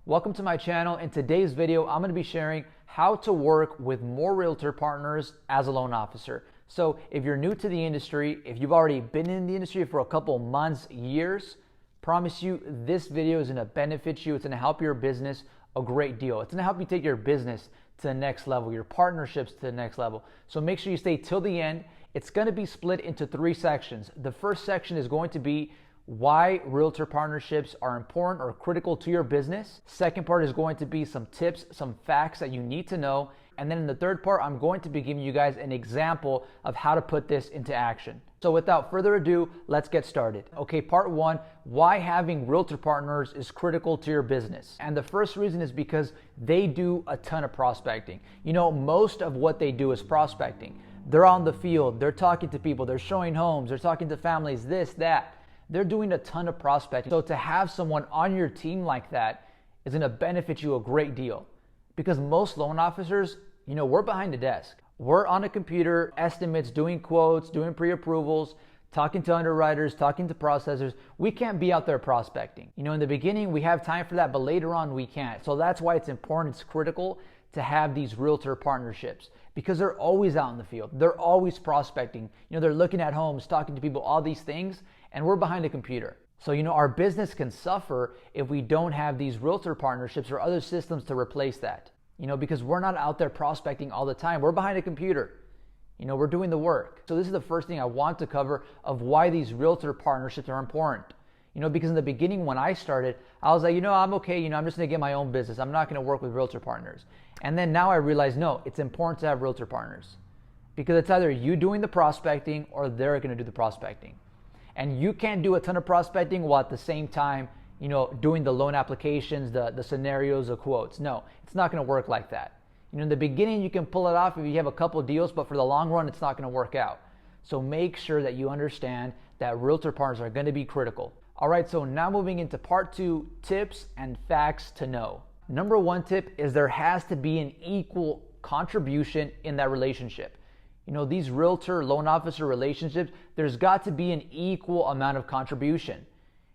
Welcome to my channel. In today's video, I'm going to be sharing how to work with more realtor partners as a loan officer. So if you're new to the industry, if you've already been in the industry for a couple months, years, promise you this video is going to benefit you. It's going to help your business a great deal. It's going to help you take your business to the next level, your partnerships to the next level. So make sure you stay till the end. It's going to be split into 3 sections. The first section is going to be why realtor partnerships are important or critical to your business. Second part is going to be some tips, some facts that you need to know. And then in the third part, I'm going to be giving you guys an example of how to put this into action. So without further ado, let's get started. Okay, part 1, why having realtor partners is critical to your business. And the first reason is because they do a ton of prospecting. You know, most of what they do is prospecting. They're on the field, they're talking to people, they're showing homes, they're talking to families, this, that. They're doing a ton of prospecting. So to have someone on your team like that is going to benefit you a great deal. Because most loan officers, you know, we're behind the desk. We're on a computer, estimates, doing quotes, doing pre-approvals, talking to underwriters, talking to processors. We can't be out there prospecting. You know, in the beginning, we have time for that, but later on, we can't. So that's why it's important, it's critical to have these realtor partnerships because they're always out in the field. They're always prospecting. You know, they're looking at homes, talking to people, all these things, and we're behind a computer. So, you know, our business can suffer if we don't have these realtor partnerships or other systems to replace that. You know, because we're not out there prospecting all the time. We're behind a computer. You know, we're doing the work. So this is the first thing I want to cover of why these realtor partnerships are important. You know, because in the beginning when I started, I was like, you know, I'm okay. You know, I'm just going to get my own business. I'm not going to work with realtor partners. And then now I realize, no, it's important to have realtor partners because it's either you doing the prospecting or they're going to do the prospecting. And you can't do a ton of prospecting while at the same time, you know, doing the loan applications, the scenarios, the quotes. No, it's not going to work like that. You know, in the beginning, you can pull it off if you have a couple of deals, but for the long run, it's not going to work out. So make sure that you understand that realtor partners are going to be critical. All right, so now moving into part 2, tips and facts to know. Number 1 tip is there has to be an equal contribution in that relationship. You know, these realtor loan officer relationships, there's got to be an equal amount of contribution.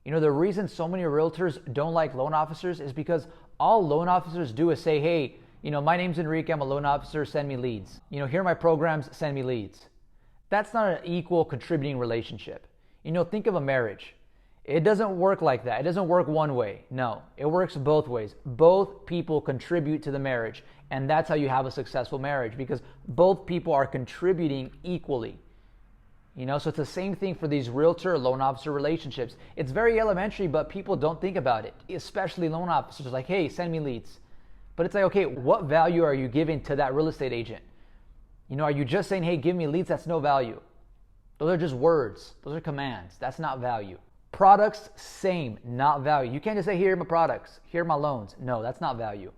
You know, the reason so many realtors don't like loan officers is because all loan officers do is say, hey, you know, my name's Enrique, I'm a loan officer, send me leads. You know, here are my programs, send me leads. That's not an equal contributing relationship. You know, think of a marriage. It doesn't work like that. It doesn't work one way. No, it works both ways. Both people contribute to the marriage, and that's how you have a successful marriage because both people are contributing equally. You know, so it's the same thing for these realtor loan officer relationships. It's very elementary, but people don't think about it, especially loan officers like, hey, send me leads. But it's like, okay, what value are you giving to that real estate agent? You know, are you just saying, hey, give me leads? That's no value. Those are just words. Those are commands. That's not value. Products, same, not value. You can't just say, here are my products, here are my loans. No, that's not value.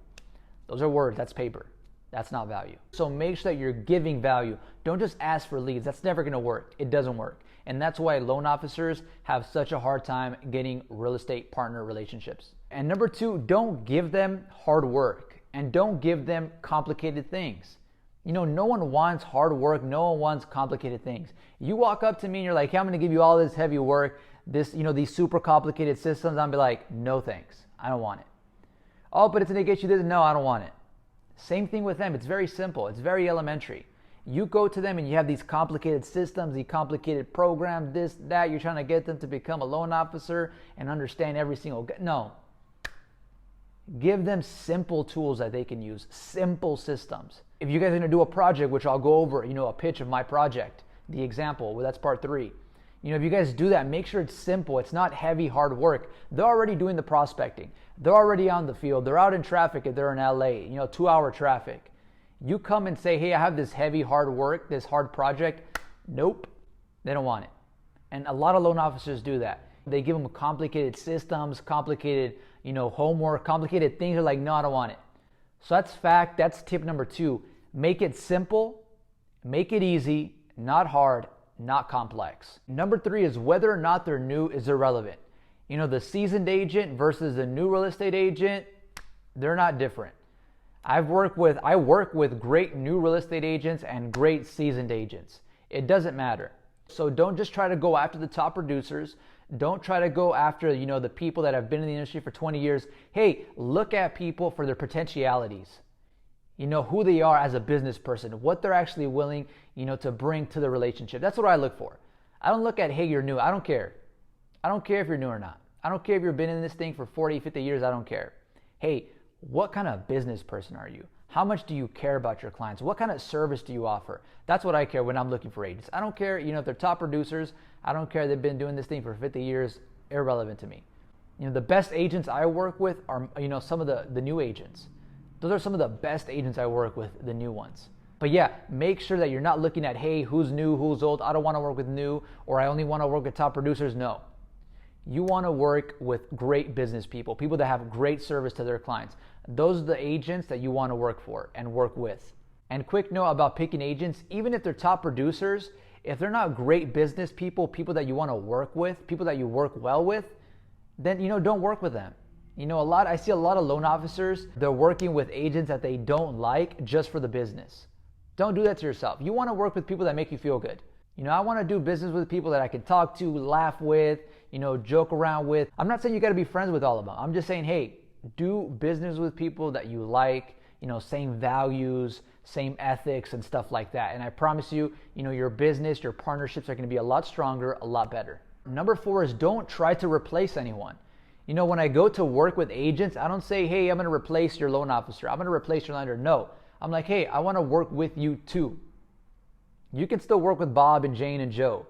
Those are words, that's paper. That's not value. So make sure that you're giving value. Don't just ask for leads. That's never gonna work. It doesn't work. And that's why loan officers have such a hard time getting real estate partner relationships. And number 2, don't give them hard work and don't give them complicated things. You know, no one wants hard work. No one wants complicated things. You walk up to me and you're like, hey, I'm gonna give you all this heavy work, this, you know, these super complicated systems. I'll be like, no thanks. I don't want it. Oh, but it's gonna get you this. No, I don't want it. Same thing with them. It's very simple. It's very elementary. You go to them and you have these complicated systems, these complicated programs, this, that. You're trying to get them to become a loan officer and understand every single... No. Give them simple tools that they can use, simple systems. If you guys are going to do a project, which I'll go over, you know, a pitch of my project, the example, well, that's part 3. You know, if you guys do that, make sure it's simple. It's not heavy, hard work. They're already doing the prospecting. They're already on the field. They're out in traffic if they're in LA, you know, 2-hour traffic. You come and say, hey, I have this heavy, hard work, this hard project. Nope, they don't want it. And a lot of loan officers do that. They give them complicated systems, complicated, you know, homework, complicated things. They're like, no, I don't want it. So that's fact. That's tip number 2. Make it simple, make it easy, not hard, not complex. Number 3 is whether or not they're new is irrelevant. You know, the seasoned agent versus the new real estate agent, they're not different. I work with great new real estate agents and great seasoned agents. It doesn't matter. So don't just try to go after the top producers. Don't try to go after, the people that have been in the industry for 20 years. Hey, look at people for their potentialities. Who they are as a business person, what they're actually willing, to bring to the relationship. That's what I look for. I don't look at, hey, you're new. I don't care. I don't care if you're new or not. I don't care if you've been in this thing for 40, 50 years. I don't care. Hey, what kind of business person are you? How much do you care about your clients? What kind of service do you offer? That's what I care when I'm looking for agents. I don't care, if they're top producers. I don't care they've been doing this thing for 50 years. Irrelevant to me. The best agents I work with are, some of the new agents. Those are some of the best agents I work with, the new ones. But yeah, make sure that you're not looking at, hey, who's new, who's old. I don't want to work with new, or I only want to work with top producers. No. You want to work with great business people, people that have great service to their clients. Those are the agents that you want to work for and work with. And quick note about picking agents, even if they're top producers, if they're not great business people, people that you want to work with, people that you work well with, then, don't work with them. I see a lot of loan officers, they're working with agents that they don't like just for the business. Don't do that to yourself. You want to work with people that make you feel good. I want to do business with people that I can talk to, laugh with, joke around with. I'm not saying you got to be friends with all of them. I'm just saying, hey, do business with people that you like, same values, same ethics and stuff like that. And I promise you, your business, your partnerships are going to be a lot stronger, a lot better. Number 4 is don't try to replace anyone. When I go to work with agents, I don't say, hey, I'm going to replace your loan officer. I'm going to replace your lender. No, I'm like, hey, I want to work with you too. You can still work with Bob and Jane and Joe.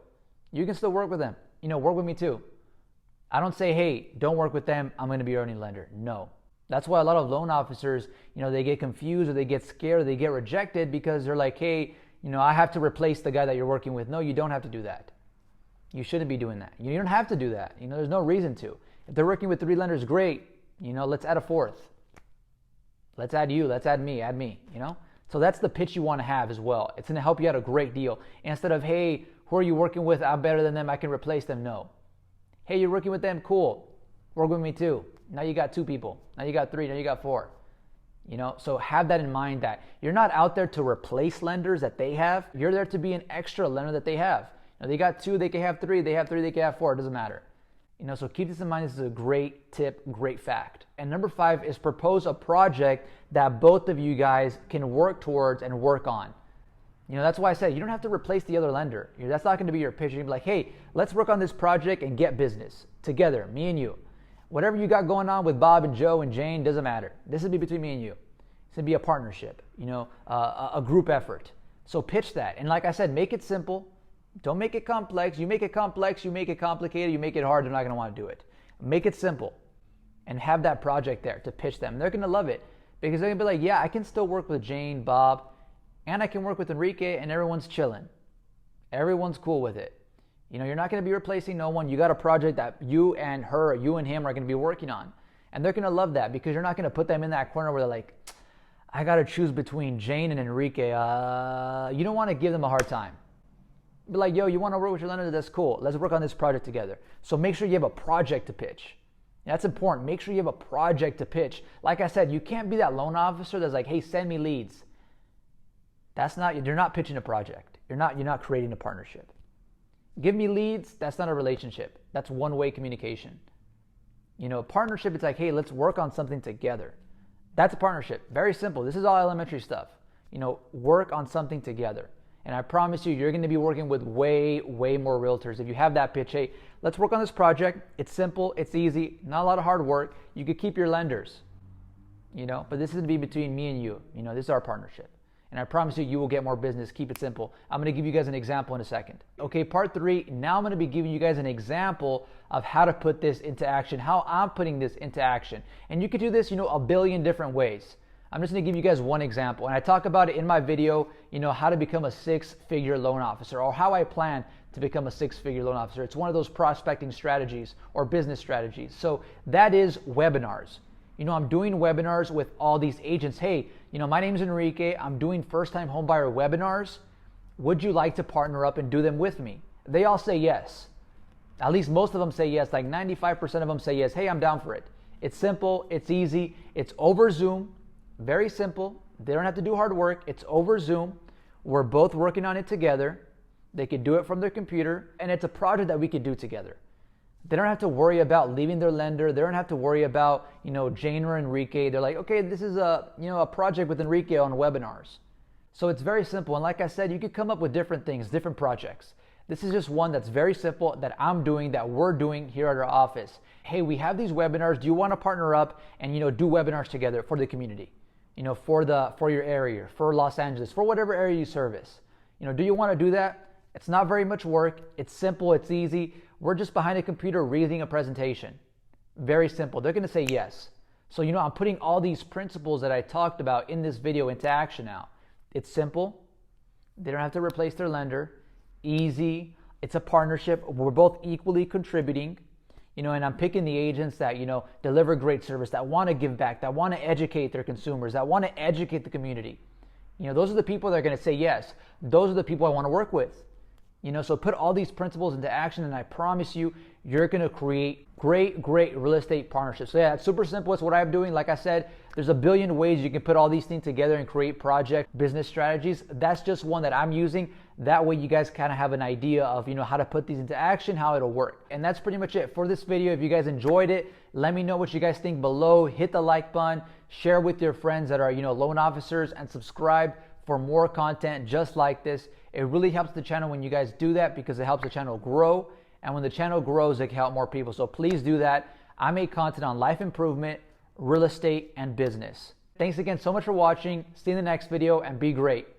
You can still work with them. Work with me too. I don't say, hey, don't work with them. I'm going to be your only lender. No. That's why a lot of loan officers, they get confused or they get scared or they get rejected because they're like, hey, I have to replace the guy that you're working with. No, you don't have to do that. You shouldn't be doing that. You don't have to do that. There's no reason to. If they're working with 3 lenders, great. Let's add a 4th. Let's add you. Let's add me. So that's the pitch you want to have as well. It's going to help you out a great deal. Instead of, hey, who are you working with? I'm better than them. I can replace them. No. Hey, you're working with them? Cool. Work with me too. Now you got 2 people. Now you got 3. Now you got 4. So have that in mind that you're not out there to replace lenders that they have. You're there to be an extra lender that they have. They got 2, they can have 3. They have 3, they can have 4. It doesn't matter. So keep this in mind. This is a great tip, great fact. And number 5 is propose a project that both of you guys can work towards and work on. That's why I said you don't have to replace the other lender. That's not going to be your pitch. You're going to be like, hey, let's work on this project and get business together, me and you. Whatever you got going on with Bob and Joe and Jane, doesn't matter. This will be between me and you. It's going to be a partnership, a group effort. So pitch that. And like I said, make it simple. Don't make it complex. You make it complex, you make it complicated, you make it hard, they're not going to want to do it. Make it simple and have that project there to pitch them. They're going to love it because they're going to be like, yeah, I can still work with Jane, Bob, and I can work with Enrique, and everyone's chilling. Everyone's cool with it. You're not going to be replacing no one. You got a project that you and her, you and him are going to be working on. And they're going to love that because you're not going to put them in that corner where they're like, I got to choose between Jane and Enrique. You don't want to give them a hard time. Be like, yo, you want to work with your lender? That's cool. Let's work on this project together. So make sure you have a project to pitch. That's important. Make sure you have a project to pitch. Like I said, you can't be that loan officer that's like, hey, send me leads. You're not pitching a project. You're not creating a partnership. Give me leads. That's not a relationship. That's one-way communication. A partnership, it's like, hey, let's work on something together. That's a partnership. Very simple. This is all elementary stuff. Work on something together. And I promise you, you're going to be working with way, way more realtors. If you have that pitch, hey, let's work on this project. It's simple. It's easy. Not a lot of hard work. You could keep your lenders, but this is going to be between me and you. This is our partnership. And I promise you, you will get more business. Keep it simple. I'm going to give you guys an example in a second. Okay, part 3. Now I'm going to be giving you guys an example of how to put this into action, how I'm putting this into action. And you could do this, a billion different ways. I'm just going to give you guys one example. And I talk about it in my video, how to become a 6-figure loan officer or how I plan to become a 6-figure loan officer. It's one of those prospecting strategies or business strategies. So that is webinars. I'm doing webinars with all these agents. Hey, my name is Enrique. I'm doing first-time homebuyer webinars. Would you like to partner up and do them with me? They all say yes. At least most of them say yes. Like 95% of them say yes. Hey, I'm down for it. It's simple. It's easy. It's over Zoom. Very simple. They don't have to do hard work. It's over Zoom. We're both working on it together. They could do it from their computer, and it's a project that we could do together. They don't have to worry about leaving their lender. They don't have to worry about, Jane or Enrique. They're like, okay, this is a project with Enrique on webinars. So it's very simple. And like I said, you could come up with different things, different projects. This is just one that's very simple that I'm doing, that we're doing here at our office. Hey, we have these webinars. Do you want to partner up and, do webinars together for the community, for your area, for Los Angeles, for whatever area you service? Do you want to do that? It's not very much work. It's simple. It's easy. We're just behind a computer reading a presentation. Very simple. They're going to say yes. So, I'm putting all these principles that I talked about in this video into action now. It's simple. They don't have to replace their lender. Easy. It's a partnership. We're both equally contributing. And I'm picking the agents that, deliver great service, that want to give back, that want to educate their consumers, that want to educate the community. Those are the people that are going to say yes. Those are the people I want to work with. So put all these principles into action, and I promise you, you're going to create great real estate partnerships. So yeah, it's super simple. It's what I'm doing. Like I said, there's a billion ways you can put all these things together and create project business strategies. That's just one that I'm using. That way you guys kind of have an idea of, how to put these into action, how it'll work. And that's pretty much it for this video. If you guys enjoyed it, let me know what you guys think below. Hit the like button, share with your friends that are, loan officers, and subscribe for more content just like this. It really helps the channel when you guys do that, because it helps the channel grow. And when the channel grows, it can help more people. So please do that. I make content on life improvement, real estate, and business. Thanks again so much for watching. See you in the next video, and be great.